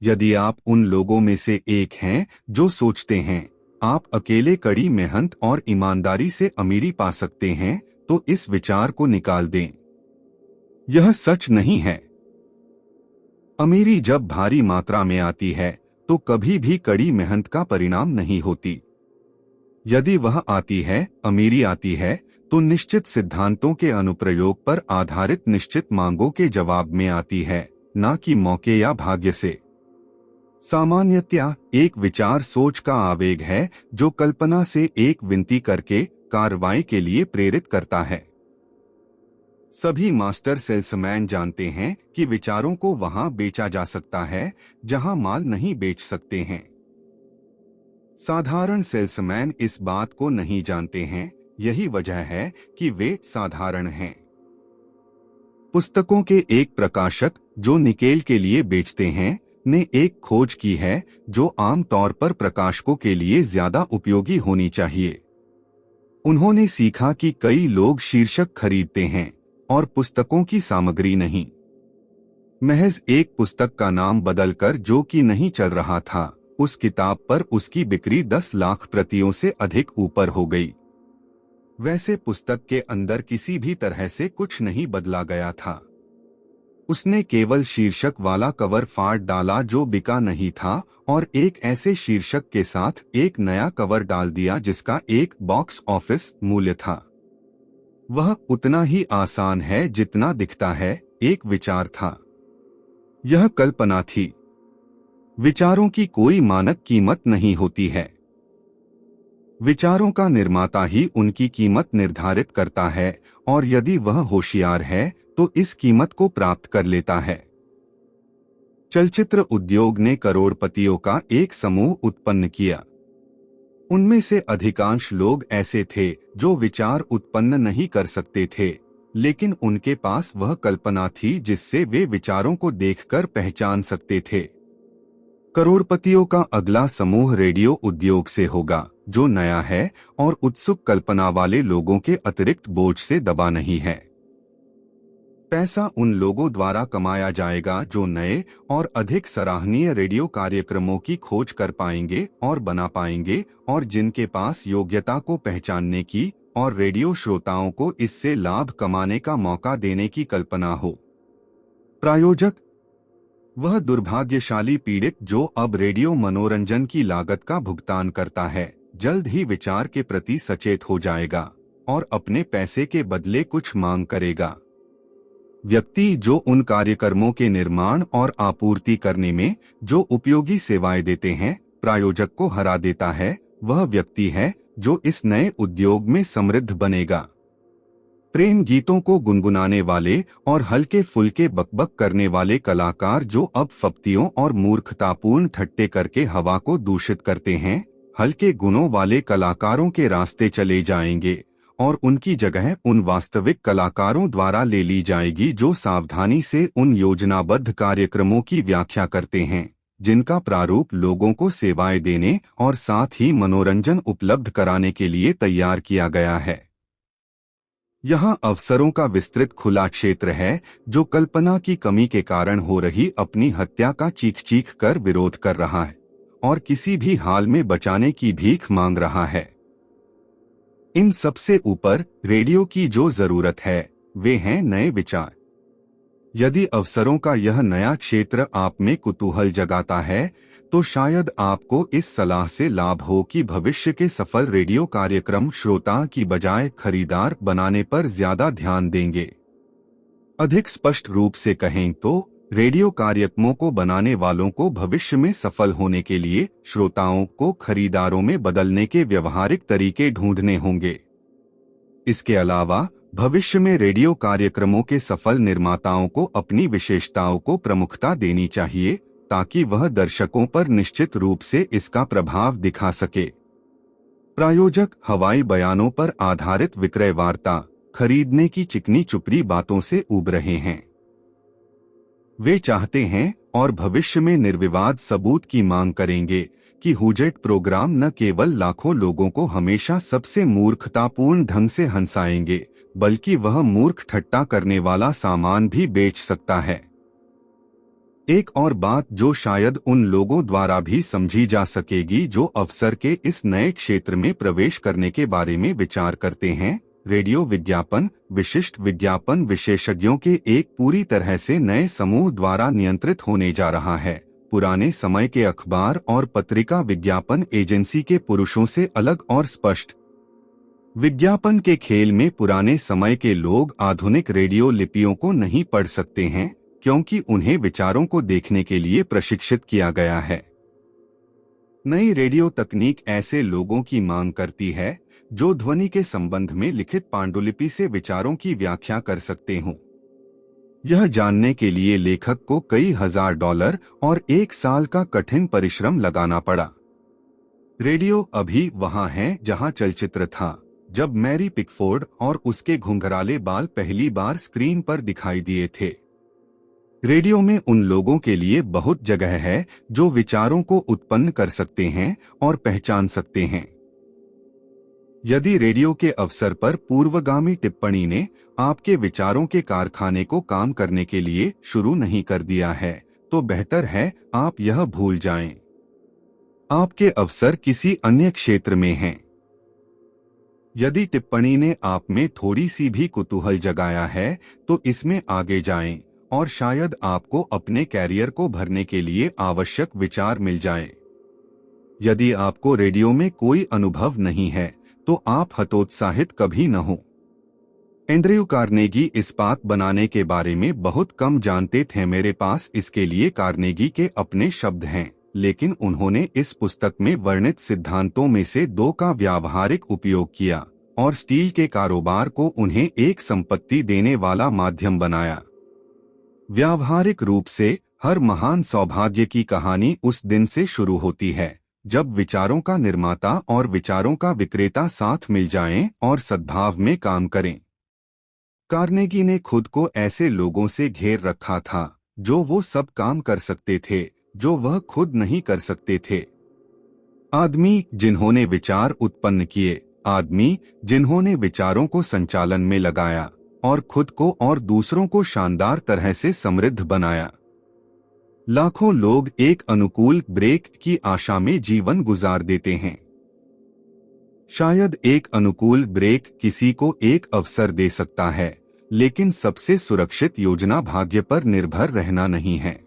यदि आप उन लोगों में से एक हैं जो सोचते हैं आप अकेले कड़ी मेहनत और ईमानदारी से अमीरी पा सकते हैं, तो इस विचार को निकाल दें। यह सच नहीं है। अमीरी जब भारी मात्रा में आती है तो कभी भी कड़ी मेहनत का परिणाम नहीं होती। यदि वह आती है, अमीरी आती है, तो निश्चित सिद्धांतों के अनुप्रयोग पर आधारित निश्चित मांगों के जवाब में आती है, न कि मौके या भाग्य से। सामान्यतया एक विचार सोच का आवेग है जो कल्पना से एक विनती करके कार्रवाई के लिए प्रेरित करता है। सभी मास्टर सेल्समैन जानते हैं कि विचारों को वहां बेचा जा सकता है जहां माल नहीं बेच सकते हैं। साधारण सेल्समैन इस बात को नहीं जानते हैं, यही वजह है कि वे साधारण हैं। पुस्तकों के एक प्रकाशक जो निकेल के लिए बेचते हैं ने एक खोज की है जो आमतौर पर प्रकाशकों के लिए ज्यादा उपयोगी होनी चाहिए। उन्होंने सीखा कि कई लोग शीर्षक खरीदते हैं और पुस्तकों की सामग्री नहीं। महज एक पुस्तक का नाम बदलकर जो कि नहीं चल रहा था, उस किताब पर उसकी बिक्री 10 लाख प्रतियों से अधिक ऊपर हो गई। वैसे पुस्तक के अंदर किसी भी तरह से कुछ नहीं बदला गया था। उसने केवल शीर्षक वाला कवर फाड़ डाला जो बिका नहीं था और एक ऐसे शीर्षक के साथ एक नया कवर डाल दिया जिसका एक बॉक्स ऑफिस मूल्य था। वह उतना ही आसान है जितना दिखता है, एक विचार था। यह कल्पना थी। विचारों की कोई मानक कीमत नहीं होती है। विचारों का निर्माता ही उनकी कीमत निर्धारित करता है और यदि वह होशियार है तो इस कीमत को प्राप्त कर लेता है। चलचित्र उद्योग ने करोड़पतियों का एक समूह उत्पन्न किया। उनमें से अधिकांश लोग ऐसे थे जो विचार उत्पन्न नहीं कर सकते थे, लेकिन उनके पास वह कल्पना थी जिससे वे विचारों को देखकर पहचान सकते थे। करोड़पतियों का अगला समूह रेडियो उद्योग से होगा, जो नया है और उत्सुक कल्पना वाले लोगों के अतिरिक्त बोझ से दबा नहीं है। पैसा उन लोगों द्वारा कमाया जाएगा जो नए और अधिक सराहनीय रेडियो कार्यक्रमों की खोज कर पाएंगे और बना पाएंगे और जिनके पास योग्यता को पहचानने की और रेडियो श्रोताओं को इससे लाभ कमाने का मौका देने की कल्पना हो। प्रायोजक वह दुर्भाग्यशाली पीड़ित जो अब रेडियो मनोरंजन की लागत का भुगतान करता है, जल्द ही विचार के प्रति सचेत हो जाएगा और अपने पैसे के बदले कुछ मांग करेगा। व्यक्ति जो उन कार्यक्रमों के निर्माण और आपूर्ति करने में जो उपयोगी सेवाएं देते हैं, प्रायोजक को हरा देता है, वह व्यक्ति है जो इस नए उद्योग में समृद्ध बनेगा। प्रेम गीतों को गुनगुनाने वाले और हल्के फुल्के बकबक करने वाले कलाकार जो अब फप्तियों और मूर्खतापूर्ण ठट्टे करके हवा को दूषित करते हैं, हल्के गुणों वाले कलाकारों के रास्ते चले जाएंगे और उनकी जगह उन वास्तविक कलाकारों द्वारा ले ली जाएगी जो सावधानी से उन योजनाबद्ध कार्यक्रमों की व्याख्या करते हैं जिनका प्रारूप लोगों को सेवाएं देने और साथ ही मनोरंजन उपलब्ध कराने के लिए तैयार किया गया है। यहाँ अवसरों का विस्तृत खुला क्षेत्र है जो कल्पना की कमी के कारण हो रही अपनी हत्या का चीख चीख कर विरोध कर रहा है और किसी भी हाल में बचाने की भीख मांग रहा है। इन सबसे ऊपर रेडियो की जो जरूरत है वे हैं नए विचार। यदि अवसरों का यह नया क्षेत्र आप में कुतूहल जगाता है तो शायद आपको इस सलाह से लाभ हो कि भविष्य के सफल रेडियो कार्यक्रम श्रोता की बजाय खरीदार बनाने पर ज्यादा ध्यान देंगे। अधिक स्पष्ट रूप से कहें तो रेडियो कार्यक्रमों को बनाने वालों को भविष्य में सफल होने के लिए श्रोताओं को खरीदारों में बदलने के व्यवहारिक तरीके ढूंढने होंगे। इसके अलावा भविष्य में रेडियो कार्यक्रमों के सफल निर्माताओं को अपनी विशेषताओं को प्रमुखता देनी चाहिए ताकि वह दर्शकों पर निश्चित रूप से इसका प्रभाव दिखा सके। प्रायोजक हवाई बयानों पर आधारित विक्रय वार्ता खरीदने की चिकनी चुपड़ी बातों से ऊब रहे हैं। वे चाहते हैं और भविष्य में निर्विवाद सबूत की मांग करेंगे कि हुजेट प्रोग्राम न केवल लाखों लोगों को हमेशा सबसे मूर्खतापूर्ण ढंग से हंसाएंगे बल्कि वह मूर्ख ठट्टा करने वाला सामान भी बेच सकता है। एक और बात जो शायद उन लोगों द्वारा भी समझी जा सकेगी जो अवसर के इस नए क्षेत्र में प्रवेश करने के बारे में विचार करते हैं, रेडियो विज्ञापन विशिष्ट विज्ञापन विशेषज्ञों के एक पूरी तरह से नए समूह द्वारा नियंत्रित होने जा रहा है। पुराने समय के अखबार और पत्रिका विज्ञापन एजेंसी के पुरुषों से अलग और स्पष्ट। विज्ञापन के खेल में पुराने समय के लोग आधुनिक रेडियो लिपियों को नहीं पढ़ सकते हैं क्योंकि उन्हें विचारों को देखने के लिए प्रशिक्षित किया गया है। नई रेडियो तकनीक ऐसे लोगों की मांग करती है जो ध्वनि के संबंध में लिखित पांडुलिपि से विचारों की व्याख्या कर सकते हों। यह जानने के लिए लेखक को कई हजार डॉलर और 1 साल का कठिन परिश्रम लगाना पड़ा। रेडियो अभी वहां है जहां चलचित्र था, जब मैरी पिकफोर्ड और उसके घुंघराले बाल पहली बार स्क्रीन पर दिखाई दिए थे। रेडियो में उन लोगों के लिए बहुत जगह है जो विचारों को उत्पन्न कर सकते हैं और पहचान सकते हैं। यदि रेडियो के अवसर पर पूर्वगामी टिप्पणी ने आपके विचारों के कारखाने को काम करने के लिए शुरू नहीं कर दिया है, तो बेहतर है आप यह भूल जाएं। आपके अवसर किसी अन्य क्षेत्र में हैं। यदि टिप्पणी ने आप में थोड़ी सी भी कुतूहल जगाया है, तो इसमें आगे जाएं और शायद आपको अपने कैरियर को भरने के लिए आवश्यक विचार मिल जाएं। यदि आपको रेडियो में कोई अनुभव नहीं है, तो आप हतोत्साहित कभी न हो। एंड्रयू कार्नेगी इस्पात बनाने के बारे में बहुत कम जानते थे। मेरे पास इसके लिए कार्नेगी के अपने शब्द हैं, लेकिन उन्होंने इस पुस्तक में वर्णित सिद्धांतों में से 2 का व्यावहारिक उपयोग किया और स्टील के कारोबार को उन्हें एक संपत्ति देने वाला माध्यम बनाया। व्यावहारिक रूप से हर महान सौभाग्य की कहानी उस दिन से शुरू होती है जब विचारों का निर्माता और विचारों का विक्रेता साथ मिल जाएं और सद्भाव में काम करें। कार्नेगी ने खुद को ऐसे लोगों से घेर रखा था जो वो सब काम कर सकते थे जो वह खुद नहीं कर सकते थे। आदमी जिन्होंने विचार उत्पन्न किए, आदमी जिन्होंने विचारों को संचालन में लगाया और खुद को और दूसरों को शानदार तरह से समृद्ध बनाया। लाखों लोग एक अनुकूल ब्रेक की आशा में जीवन गुजार देते हैं। शायद एक अनुकूल ब्रेक किसी को एक अवसर दे सकता है, लेकिन सबसे सुरक्षित योजना भाग्य पर निर्भर रहना नहीं है।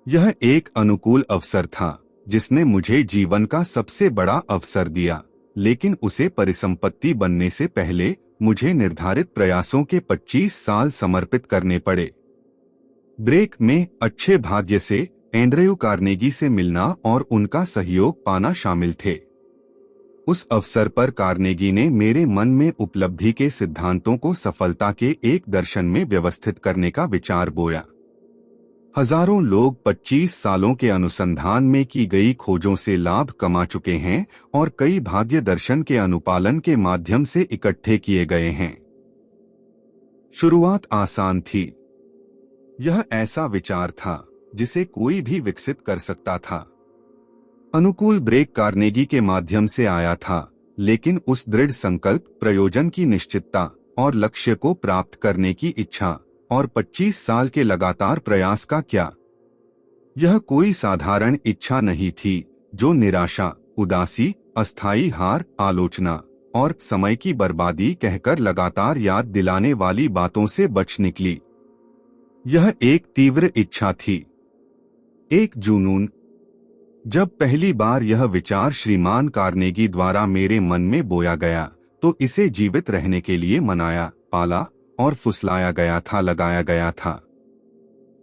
यह एक अनुकूल अवसर था जिसने मुझे जीवन का सबसे बड़ा अवसर दिया, लेकिन उसे परिसंपत्ति बनने से पहले मुझे निर्धारित प्रयासों के 25 साल समर्पित करने पड़े। ब्रेक में अच्छे भाग्य से एंड्रयू कार्नेगी से मिलना और उनका सहयोग पाना शामिल थे। उस अवसर पर कार्नेगी ने मेरे मन में उपलब्धि के सिद्धांतों को सफलता के एक दर्शन में व्यवस्थित करने का विचार बोया। हजारों लोग 25 सालों के अनुसंधान में की गई खोजों से लाभ कमा चुके हैं और कई भाग्य दर्शन के अनुपालन के माध्यम से इकट्ठे किए गए हैं। शुरुआत आसान थी। यह ऐसा विचार था जिसे कोई भी विकसित कर सकता था। अनुकूल ब्रेक कार्नेगी के माध्यम से आया था, लेकिन उस दृढ़ संकल्प, प्रयोजन की निश्चितता और लक्ष्य को प्राप्त करने की इच्छा और 25 साल के लगातार प्रयास का क्या? यह कोई साधारण इच्छा नहीं थी जो निराशा, उदासी, अस्थायी हार, आलोचना और समय की बर्बादी कहकर लगातार याद दिलाने वाली बातों से बच निकली। यह एक तीव्र इच्छा थी, एक जुनून। जब पहली बार यह विचार श्रीमान कार्नेगी द्वारा मेरे मन में बोया गया, तो इसे जीवित रहने के लिए मनाया, पाला और फुसलाया गया था, लगाया गया था।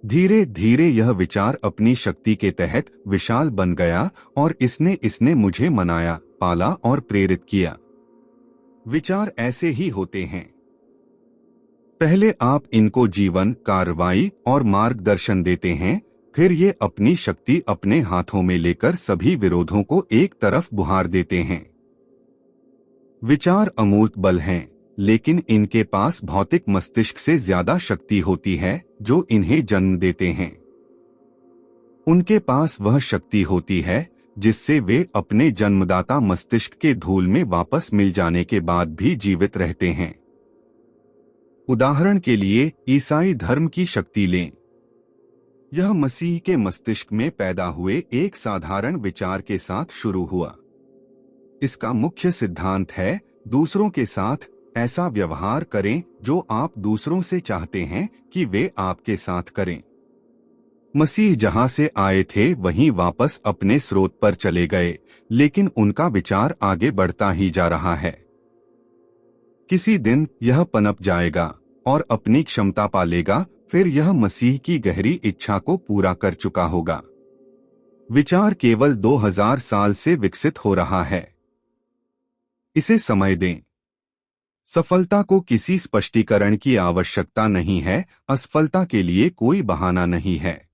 धीरे धीरे यह विचार अपनी शक्ति के तहत विशाल बन गया और इसने मुझे मनाया, पाला और प्रेरित किया। विचार ऐसे ही होते हैं। पहले आप इनको जीवन, कार्रवाई और मार्गदर्शन देते हैं, फिर ये अपनी शक्ति अपने हाथों में लेकर सभी विरोधों को एक तरफ बुहार देते हैं। विचार अमूर्त बल हैं, लेकिन इनके पास भौतिक मस्तिष्क से ज्यादा शक्ति होती है जो इन्हें जन्म देते हैं। उनके पास वह शक्ति होती है जिससे वे अपने जन्मदाता मस्तिष्क के धूल में वापस मिल जाने के बाद भी जीवित रहते हैं। उदाहरण के लिए ईसाई धर्म की शक्ति लें। यह मसीह के मस्तिष्क में पैदा हुए एक साधारण विचार के साथ शुरू हुआ। इसका मुख्य सिद्धांत है, दूसरों के साथ ऐसा व्यवहार करें जो आप दूसरों से चाहते हैं कि वे आपके साथ करें। मसीह जहां से आए थे वहीं वापस अपने स्रोत पर चले गए, लेकिन उनका विचार आगे बढ़ता ही जा रहा है। किसी दिन यह पनप जाएगा और अपनी क्षमता पा लेगा, फिर यह मसीह की गहरी इच्छा को पूरा कर चुका होगा। विचार केवल 2000 साल से विकसित हो रहा है। इसे समय दें। सफलता को किसी स्पष्टीकरण की आवश्यकता नहीं है, असफलता के लिए कोई बहाना नहीं है।